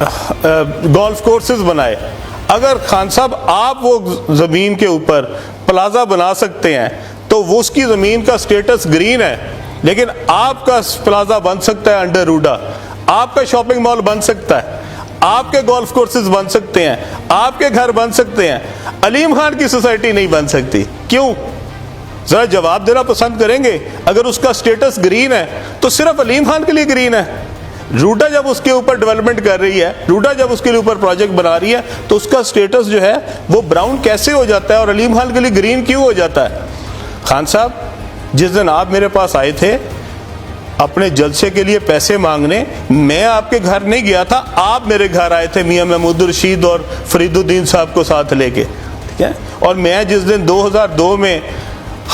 Golf courses بنائے. اگر خان صاحب آپ وہ زمین کے اوپر پلازا بنا سکتے ہیں تو وہ اس کی زمین کا سٹیٹس گرین ہے, لیکن آپ کا پلازا بن سکتا ہے انڈر روڈا, آپ کا شاپنگ مال بن سکتا ہے, آپ کے گولف کورسز بن سکتے ہیں, آپ کے گھر بن سکتے ہیں, علیم خان کی سوسائٹی نہیں بن سکتی. کیوں؟ ذرا جواب دینا پسند کریں گے. اگر اس کا سٹیٹس گرین ہے تو صرف علیم خان کے لیے گرین ہے. روڈا جب اس کے اوپر ڈیولپمنٹ کر رہی ہے, روڈا جب اس کے اوپر پروجیکٹ بنا رہی ہے, تو اس کا سٹیٹس جو ہے وہ براؤن کیسے ہو جاتا ہے اور علیم خان کے لیے گرین کیوں ہو جاتا ہے؟ خان صاحب, جس دن آپ میرے پاس آئے تھے اپنے جلسے کے لیے پیسے مانگنے, میں آپ کے گھر نہیں گیا تھا, آپ میرے گھر آئے تھے میاں محمود الرشید اور فرید الدین صاحب کو ساتھ لے کے, ٹھیک ہے. اور میں جس دن 2002 میں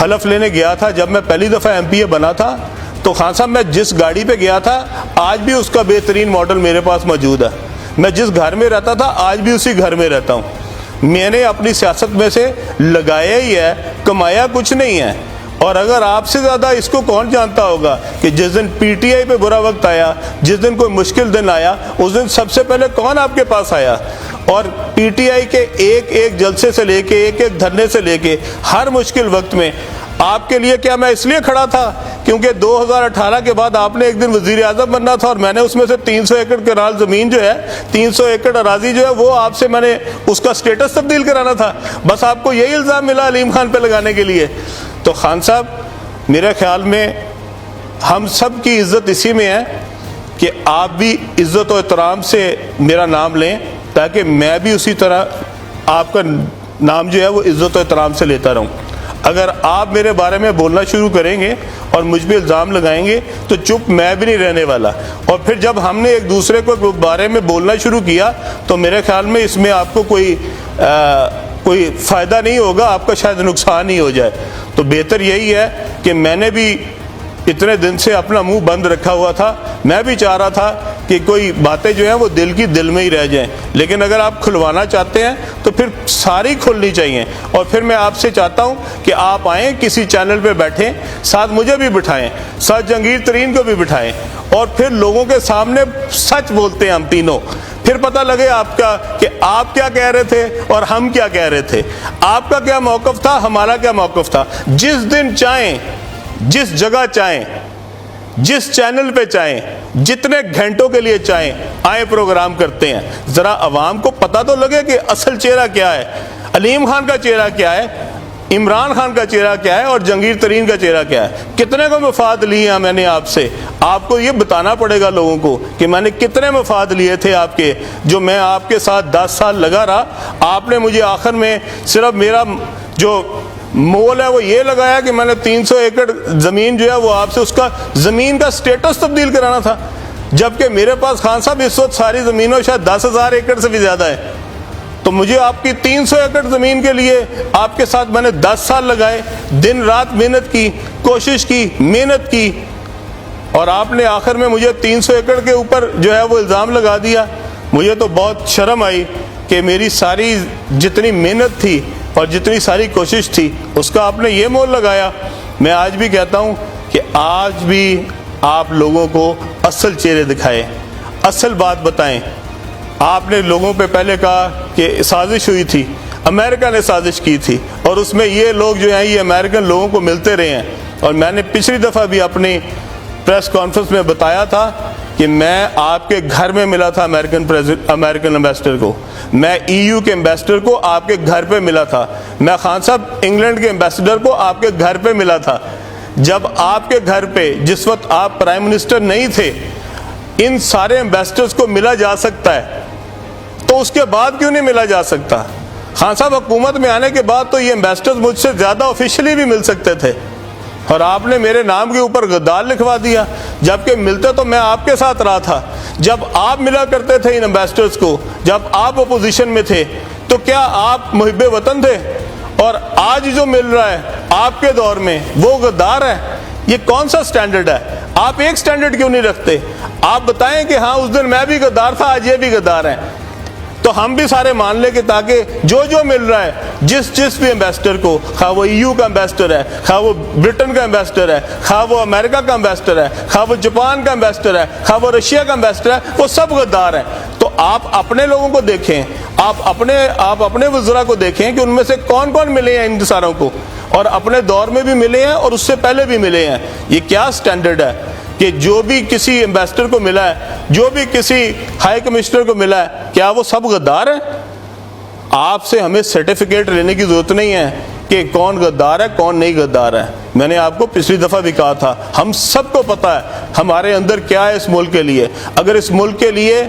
حلف لینے گیا تھا, جب میں پہلی دفعہ ایم پی اے بنا تھا, تو خان صاحب میں جس گاڑی پہ گیا تھا آج بھی اس کا بہترین ماڈل میرے پاس موجود ہے. میں جس گھر میں رہتا تھا آج بھی اسی گھر میں رہتا ہوں. میں نے اپنی سیاست میں سے لگایا ہی ہے, کمایا کچھ نہیں ہے. اور اگر آپ سے زیادہ اس کو کون جانتا ہوگا کہ جس دن پی ٹی آئی پہ برا وقت آیا, جس دن کوئی مشکل دن آیا, اس دن سب سے پہلے کون آپ کے پاس آیا؟ اور پی ٹی آئی کے ایک ایک جلسے سے لے کے, ایک ایک دھرنے سے لے کے, ہر مشکل وقت میں آپ کے لیے کیا میں اس لیے کھڑا تھا کیونکہ 2018 کے بعد آپ نے ایک دن وزیر اعظم بننا تھا, اور میں نے اس میں سے 300 ایکڑ کنال زمین جو ہے, 300 ایکڑ اراضی جو ہے, وہ آپ سے میں نے اس کا سٹیٹس تبدیل کرانا تھا. بس آپ کو یہی الزام ملا علیم خان پہ لگانے کے لیے. تو خان صاحب, میرے خیال میں ہم سب کی عزت اسی میں ہے کہ آپ بھی عزت و احترام سے میرا نام لیں, تاکہ میں بھی اسی طرح آپ کا نام جو ہے وہ عزت و احترام سے لیتا رہوں. اگر آپ میرے بارے میں بولنا شروع کریں گے اور مجھ پہ الزام لگائیں گے تو چپ میں بھی نہیں رہنے والا. اور پھر جب ہم نے ایک دوسرے کو بارے میں بولنا شروع کیا تو میرے خیال میں اس میں آپ کو کوئی فائدہ نہیں ہوگا, آپ کا شاید نقصان ہی ہو جائے. تو بہتر یہی ہے کہ میں نے بھی اتنے دن سے اپنا منہ بند رکھا ہوا تھا, میں بھی چاہ رہا تھا کہ کوئی باتیں جو ہیں وہ دل کی دل میں ہی رہ جائیں, لیکن اگر آپ کھلوانا چاہتے ہیں تو پھر ساری کھلنی چاہیے. اور پھر میں آپ سے چاہتا ہوں کہ آپ آئیں, کسی چینل پہ بیٹھیں, ساتھ مجھے بھی بٹھائیں, ساتھ جہانگیر ترین کو بھی بٹھائیں, اور پھر لوگوں کے سامنے سچ بولتے ہیں ہم تینوں. پھر پتہ لگے آپ کا کہ آپ کیا کہہ رہے تھے اور ہم کیا کہہ رہے تھے, آپ کا کیا موقف تھا, ہمارا کیا موقف تھا. جس دن چاہیں, جس جگہ چاہیں, جس چینل پہ چاہیں, جتنے گھنٹوں کے لیے چاہیں, آئیں پروگرام کرتے ہیں. ذرا عوام کو پتہ تو لگے کہ اصل چہرہ کیا ہے, علیم خان کا چہرہ کیا ہے, عمران خان کا چہرہ کیا ہے, اور جہانگیر ترین کا چہرہ کیا ہے. کتنے کو مفاد لیے ہیں میں نے آپ سے, آپ کو یہ بتانا پڑے گا لوگوں کو کہ میں نے کتنے مفاد لیے تھے آپ کے, جو میں آپ کے ساتھ 10 سال لگا رہا. آپ نے مجھے آخر میں صرف میرا جو مول ہے وہ یہ لگایا کہ میں نے 300 ایکڑ زمین جو ہے وہ آپ سے اس کا زمین کا سٹیٹس تبدیل کرانا تھا, جبکہ میرے پاس خان صاحب اس وقت ساری زمینوں شاید 10,000 ایکڑ سے بھی زیادہ ہے. تو مجھے آپ کی 300 ایکڑ زمین کے لیے آپ کے ساتھ میں نے 10 سال لگائے, دن رات محنت کی, کوشش کی, محنت کی, اور آپ نے آخر میں مجھے 300 ایکڑ کے اوپر جو ہے وہ الزام لگا دیا. مجھے تو بہت شرم آئی کہ میری ساری جتنی محنت تھی اور جتنی ساری کوشش تھی اس کا آپ نے یہ مول لگایا. میں آج بھی کہتا ہوں کہ آج بھی آپ لوگوں کو اصل چہرے دکھائیں, اصل بات بتائیں. آپ نے لوگوں پہ پہلے کہا کہ سازش ہوئی تھی, امریکہ نے سازش کی تھی, اور اس میں یہ لوگ جو ہیں یہ امریکن لوگوں کو ملتے رہے ہیں. اور میں نے پچھلی دفعہ بھی اپنی پریس کانفرنس میں بتایا تھا کہ میں آپ کے گھر میں ملا تھا امریکن امبیسڈر کو, میں EU کے امبیسڈر کو آپ کے گھر پہ ملا تھا, میں خان صاحب انگلینڈ کے امبیسڈر کو آپ کے گھر پہ ملا تھا. جب آپ کے گھر پہ جس وقت آپ پرائم منسٹر نہیں تھے ان سارے امبیسڈرز کو ملا جا سکتا ہے تو اس کے بعد کیوں نہیں ملا جا سکتا؟ خان صاحب حکومت میں آنے کے بعد تو یہ امبیسڈرز مجھ سے زیادہ آفیشلی بھی مل سکتے تھے, اور آپ نے میرے نام کے اوپر غدار لکھوا دیا, جبکہ ملتے تو میں آپ کے ساتھ رہا تھا. جب آپ ملا کرتے تھے ان امبیسڈرز کو, جب آپ اپوزیشن میں تھے, تو کیا آپ محب وطن تھے؟ اور آج جو مل رہا ہے آپ کے دور میں وہ غدار ہے. یہ کون سا سٹینڈرڈ ہے؟ آپ ایک سٹینڈرڈ کیوں نہیں رکھتے؟ آپ بتائیں کہ ہاں اس دن میں بھی غدار تھا, آج یہ بھی غدار ہیں, تو ہم بھی سارے مان لیں کہ تاکہ جو مل رہا ہے جس بھی امبیسڈر کو, خواہ وہ EU کا امبیسڈر ہے, خواہ وہ برٹن کا امبیسڈر ہے, خواہ وہ امریکہ کا امبیسڈر ہے, خواہ وہ جاپان کا امبیسڈر ہے, خواہ وہ رشیا کا امبیسڈر ہے, وہ سب غدار ہیں. تو آپ اپنے لوگوں کو دیکھیں, آپ اپنے وزراء کو دیکھیں کہ ان میں سے کون کون ملے ہیں انتصاروں کو, اور اپنے دور میں بھی ملے ہیں اور اس سے پہلے بھی ملے ہیں. یہ کیا سٹینڈرڈ ہے کہ جو بھی کسی ایمبیسڈر کو ملا ہے, جو بھی کسی ہائی کمشنر کو ملا ہے, کیا وہ سب غدار ہیں؟ آپ سے ہمیں سرٹیفکیٹ لینے کی ضرورت نہیں ہے کہ کون غدار ہے کون نہیں غدار ہے. میں نے آپ کو پچھلی دفعہ بھی کہا تھا, ہم سب کو پتہ ہے ہمارے اندر کیا ہے اس ملک کے لیے. اگر اس ملک کے لیے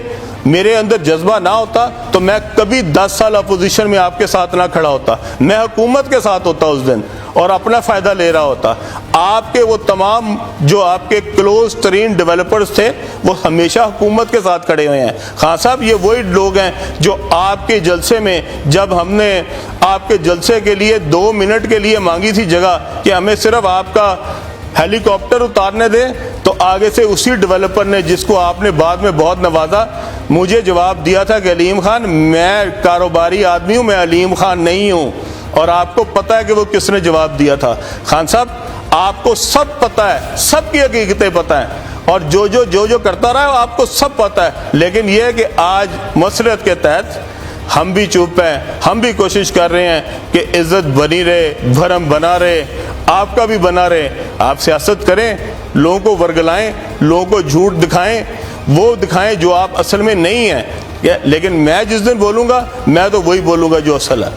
میرے اندر جذبہ نہ ہوتا تو میں کبھی 10 سال اپوزیشن میں آپ کے ساتھ نہ کھڑا ہوتا, میں حکومت کے ساتھ ہوتا اس دن اور اپنا فائدہ لے رہا ہوتا. آپ کے وہ تمام جو آپ کے کلوز ترین ڈیولپرز تھے وہ ہمیشہ حکومت کے ساتھ کھڑے ہوئے ہیں. خان صاحب یہ وہی لوگ ہیں جو آپ کے جلسے میں, جب ہم نے آپ کے جلسے کے لیے 2 منٹ کے لیے مانگی تھی جگہ کہ ہمیں صرف آپ کا ہیلی کاپٹر اتارنے دیں, تو آگے سے اسی ڈیولپر نے جس کو آپ نے بعد میں بہت نوازا مجھے جواب دیا تھا کہ علیم خان میں کاروباری آدمی ہوں, میں علیم خان نہیں ہوں. اور آپ کو پتہ ہے کہ وہ کس نے جواب دیا تھا. خان صاحب آپ کو سب پتہ ہے, سب کی حقیقتیں پتہ ہیں, اور جو کرتا رہا ہے آپ کو سب پتہ ہے. لیکن یہ ہے کہ آج مسئلت کے تحت ہم بھی چپ ہیں, ہم بھی کوشش کر رہے ہیں کہ عزت بنی رہے, بھرم بنا رہے, آپ کا بھی بنا رہے. آپ سیاست کریں, لوگوں کو ورگلائیں, لوگوں کو جھوٹ دکھائیں, وہ دکھائیں جو آپ اصل میں نہیں ہیں. لیکن میں جس دن بولوں گا میں تو وہی بولوں گا جو اصل ہے.